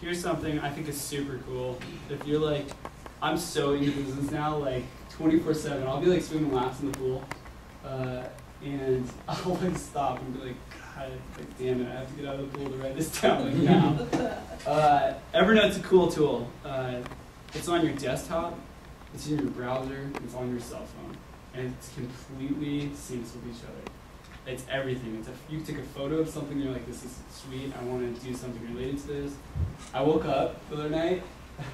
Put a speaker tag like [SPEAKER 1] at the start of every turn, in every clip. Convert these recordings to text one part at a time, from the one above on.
[SPEAKER 1] here's something I think is super cool. If you're like, I'm so into business now, like 24/7. I'll be like swimming laps in the pool, and I'll like stop and be like, God, like, damn it, I have to get out of the pool to write this down like now. Evernote's a cool tool. It's on your desktop, it's in your browser, it's on your cell phone, and it's completely syncs with each other. It's everything. It's you take a photo of something, you're like, this is sweet, I want to do something related to this. I woke up the other night,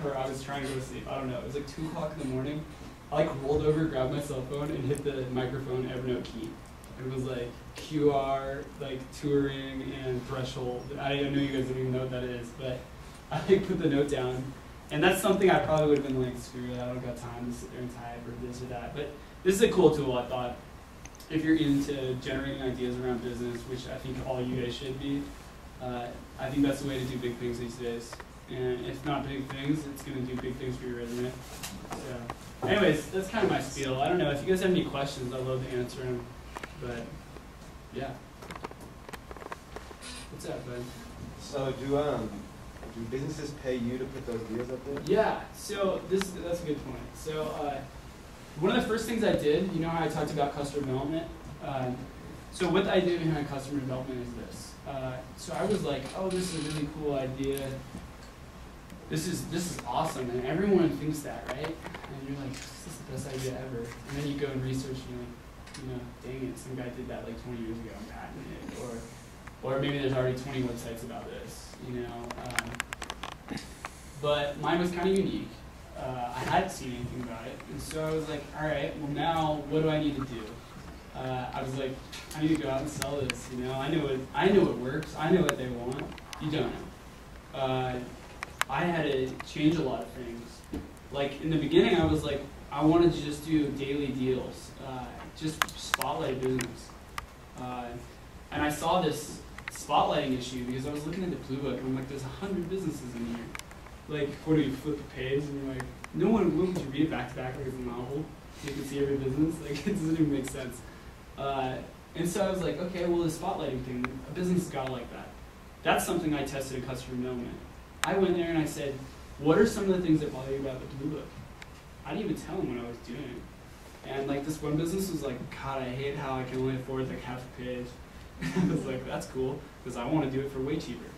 [SPEAKER 1] or I was trying to go to sleep, I don't know, it was like 2 o'clock in the morning. I like rolled over, grabbed my cell phone, and hit the microphone Evernote key. It was like QR, like touring, and threshold. I know you guys don't even know what that is, but I like put the note down. And that's something I probably would have been like, screw it, I don't got time to sit there and type or this or that. But this is a cool tool, I thought. If you're into generating ideas around business, which I think all you guys should be, I think that's the way to do big things these days. And if not big things, it's going to do big things for your resume. So, anyways, that's kind of my spiel. I don't know, if you guys have any questions, I'd love to answer them. But, yeah. What's up, bud?
[SPEAKER 2] So do businesses pay you to put those videos up there?
[SPEAKER 1] Yeah, so that's a good point. So one of the first things I did, you know how I talked about customer development? So what I did behind customer development is this. So I was like, oh, this is a really cool idea. This is awesome, and everyone thinks that, right? And you're like, this is the best idea ever. And then you go and research, and you're like, dang it, some guy did that like 20 years ago and patented it, or maybe there's already 20 websites about this, But mine was kind of unique. I hadn't seen anything about it, and so I was like, all right, well now, what do I need to do? I was like, I need to go out and sell this. I know what works. I know what they want. You don't know. I had to change a lot of things. Like in the beginning, I was like, I wanted to just do daily deals, just spotlight business. And I saw this spotlighting issue because I was looking at the Blue Book and I'm like, there's 100 businesses in here. Like, what do you flip a page and you're like, no one, would you read it back to back like it's a novel? So you can see every business? Like, it doesn't even make sense. And so I was like, okay, well, the spotlighting thing, a business has got like that. That's something I tested in customer development. I went there and I said, what are some of the things that bother you about the Blue Book? I didn't even tell them what I was doing. And like this one business was like, God, I hate how I can only afford like half a page. I was like, that's cool, because I want to do it for way cheaper.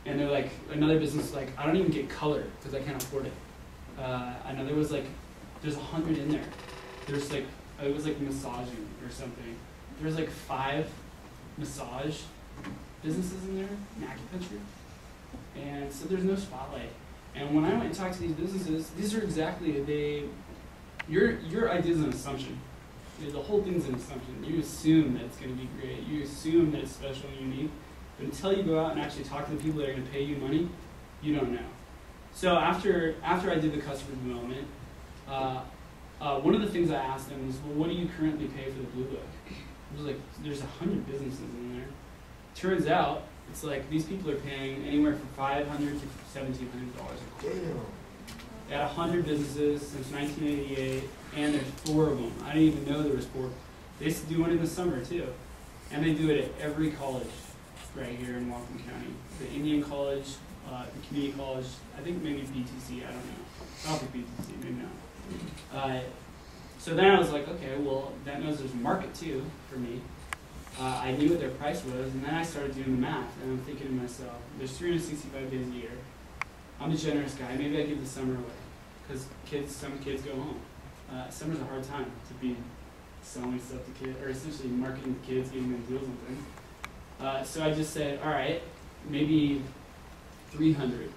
[SPEAKER 1] And they're like, another business was like, I don't even get color because I can't afford it. Another was like, there's 100 in there. There's like, it was like massaging or something. There's like 5 massage businesses in there, in acupuncture. And so there's no spotlight. And when I went and talked to these businesses, these are exactly, your idea is an assumption. The whole thing's an assumption. You assume that it's going to be great. You assume that it's special and unique. But until you go out and actually talk to the people that are going to pay you money, you don't know. So after I did the customer development, one of the things I asked them was, well, what do you currently pay for the Blue Book? It was like, there's 100 businesses in there. Turns out, it's like these people are paying anywhere from $500 to $1,700 a quarter. They had 100 businesses since 1988, and there's 4 of them. I didn't even know there was 4. They used to do one in the summer too, and they do it at every college right here in Whatcom County. The Indian College, the community college. I think maybe BTC. I don't know. I don't think BTC. Maybe not. So then I was like, okay, well that knows there's a market too for me. I knew what their price was, and then I started doing the math, and I'm thinking to myself, there's 365 days a year. I'm a generous guy. Maybe I give the summer away, because some kids go home. Summer's a hard time to be selling stuff to kids, or essentially marketing to kids, giving them deals and things. So I just said, all right, maybe 300.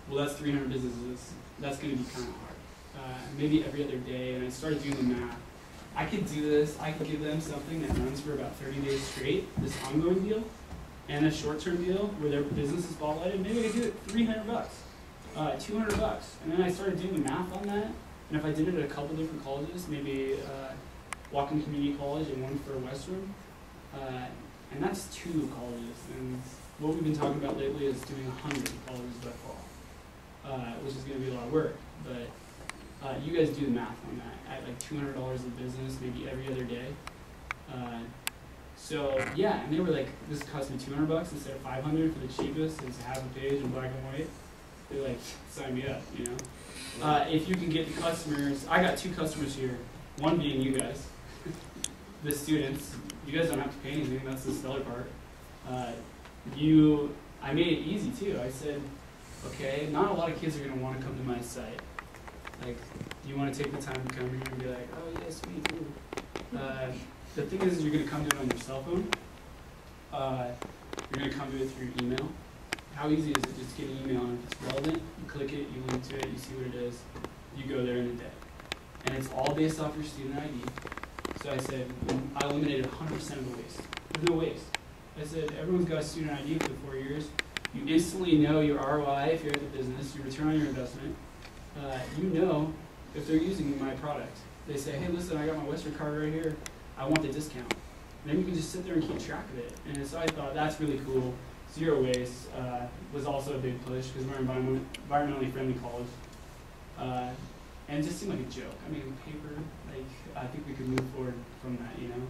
[SPEAKER 1] Well, that's 300 businesses. That's going to be kind of hard. Maybe every other day, and I started doing the math. I could do this. I could give them something that runs for about 30 days straight, this ongoing deal, and a short-term deal where their business is spotlighted. Maybe I could do it $300, $200, and then I started doing the math on that. And if I did it at a couple different colleges, maybe Whatcom Community College and one for Western, and that's 2 colleges. And what we've been talking about lately is doing 100 colleges by fall, which is going to be a lot of work. But you guys do the math on that. At like $200 a business, maybe every other day. So yeah, and they were like, this cost me $200 instead of $500 for the cheapest. It's half a page in black and white. They're like, sign me up, you know. If you can get the customers, I got 2 customers here. One being you guys, the students. You guys don't have to pay anything. That's the stellar part. I made it easy too. I said, okay, not a lot of kids are gonna want to come to my site. Like, do you want to take the time to come here and be like, oh yeah, sweet. Ooh. The thing is you're gonna come to it on your cell phone. You're gonna come to it through email. How easy is it just to get an email, and if it's relevant, you click it, you link to it, you see what it is, you go there in a day. And it's all based off your student ID. So I said, I eliminated 100% of the waste. There's no waste. I said, everyone's got a student ID for the 4 years. You instantly know your ROI if you're at the business, your return on your investment. You know if they're using my product. They say, hey, listen, I got my Western card right here. I want the discount. And then you can just sit there and keep track of it. And so I thought that's really cool. Zero waste was also a big push because we're an environmentally friendly college. And it just seemed like a joke. I mean, paper, like, I think we could move forward from that, you know.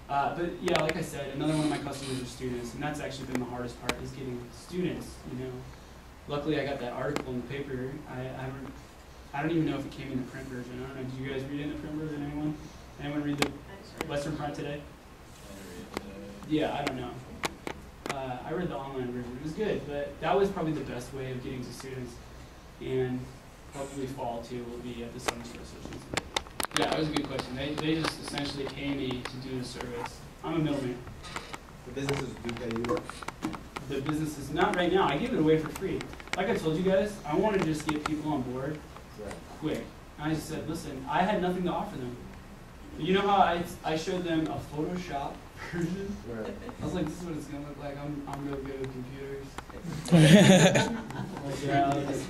[SPEAKER 1] But yeah, like I said, another one of my customers are students, and that's actually been the hardest part, is getting students, you know. Luckily, I got that article in the paper. I don't even know if it came in the print version. I don't know. Did you guys read it in the print version, anyone? Anyone read the Western Front today? Yeah, I don't know. I read the online version. It was good, but that was probably the best way of getting to students. And hopefully fall too will be at the summer sessions. Yeah, that was a good question. They just essentially pay me to do the service. I'm a middleman.
[SPEAKER 2] The businesses do pay you?
[SPEAKER 1] The businesses, not right now. I give it away for free. Like I told you guys, I want to just get people on board quick. And I just said, listen, I had nothing to offer them. You know how I showed them a Photoshop version? Right. I was like, this is what it's going to look like. I'm real good with computers. Like, yeah,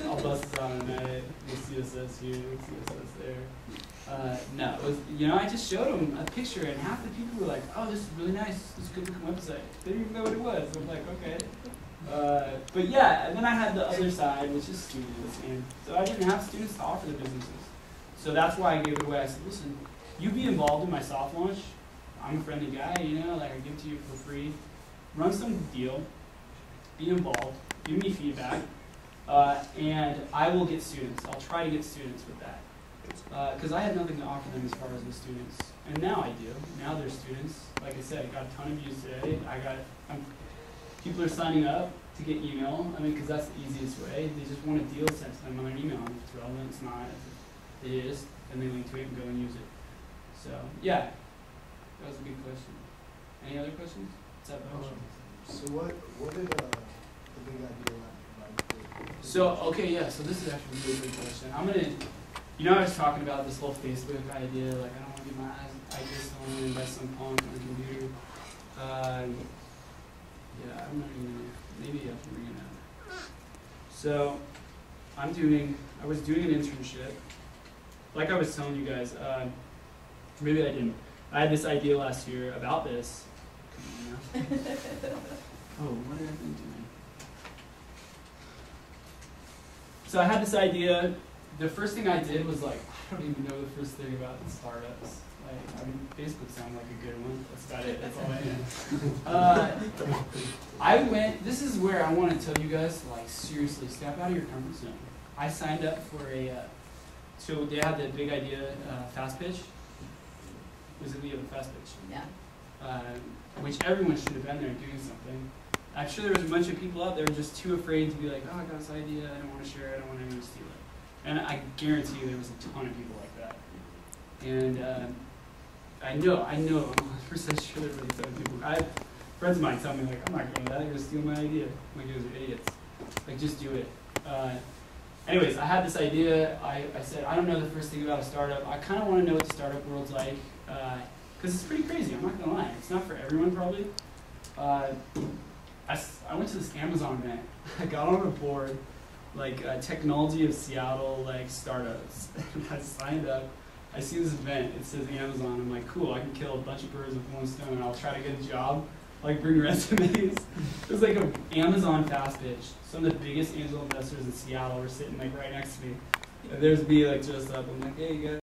[SPEAKER 1] I'll bust this out in a minute. We'll CSS here, CSS there. No, it was, you know, I just showed them a picture, and half the people were like, oh, this is really nice. This is a good looking website. They didn't even know what it was. I'm like, okay. But yeah, and then I had the other side, which is students. And so I didn't have students to offer the businesses. So that's why I gave it away. I said, listen, you be involved in my soft launch. I'm a friendly guy, you know, like I give to you for free. Run some deal, be involved, give me feedback, and I will get students. I'll try to get students with that. Because I had nothing to offer them as far as the students. And now I do. Now they're students. Like I said, I got a ton of views today. People are signing up to get email. I mean, because that's the easiest way. They just want a deal sent to them on their email. If it's relevant, it's not. If it is, then they link to it and go and use it. So, yeah. That was a good question. Any other questions? What's up,
[SPEAKER 3] So what did the big idea like?
[SPEAKER 1] So, okay, yeah, so this is actually a really good question. I'm going to, you know, I was talking about this whole Facebook idea, like, I don't want to get my ideas stolen by some punk on the computer. Yeah, I'm not even, maybe I have to bring it up. So, I was doing an internship. Like I was telling you guys, maybe I didn't. I had this idea last year about this. Oh, what have I been doing? So I had this idea. The first thing I did was like, I don't even know the first thing about startups. Like, I mean, Facebook sounded like a good one. That's about it. That's all I know. This is where I want to tell you guys, like, seriously, step out of your comfort zone. I signed up for so they had the big idea fast pitch. Was it the fast pitch?
[SPEAKER 4] Yeah.
[SPEAKER 1] Which everyone should have been there doing something. I'm sure there was a bunch of people out there just too afraid to be like, oh, I got this idea, I don't want to share it, I don't want anyone to steal it. And I guarantee you there was a ton of people like that. And I know, I'm 100% sure there was a ton of people. Friends of mine tell me, like, I'm not going to that, you're going to steal my idea. I'm like, you guys are idiots. Like, just do it. Anyways, I had this idea. I said, I don't know the first thing about a startup. I kind of want to know what the startup world's like. Because it's pretty crazy, I'm not going to lie. It's not for everyone, probably. I went to this Amazon event. I got on a board, like Technology of Seattle, like startups. I signed up. I see this event. It says Amazon. I'm like, cool, I can kill a bunch of birds with one stone. I'll try to get a job, like bring resumes. It was like an Amazon fast pitch. Some of the biggest angel investors in Seattle were sitting like right next to me. And there's me like dressed up. I'm like, hey, you guys.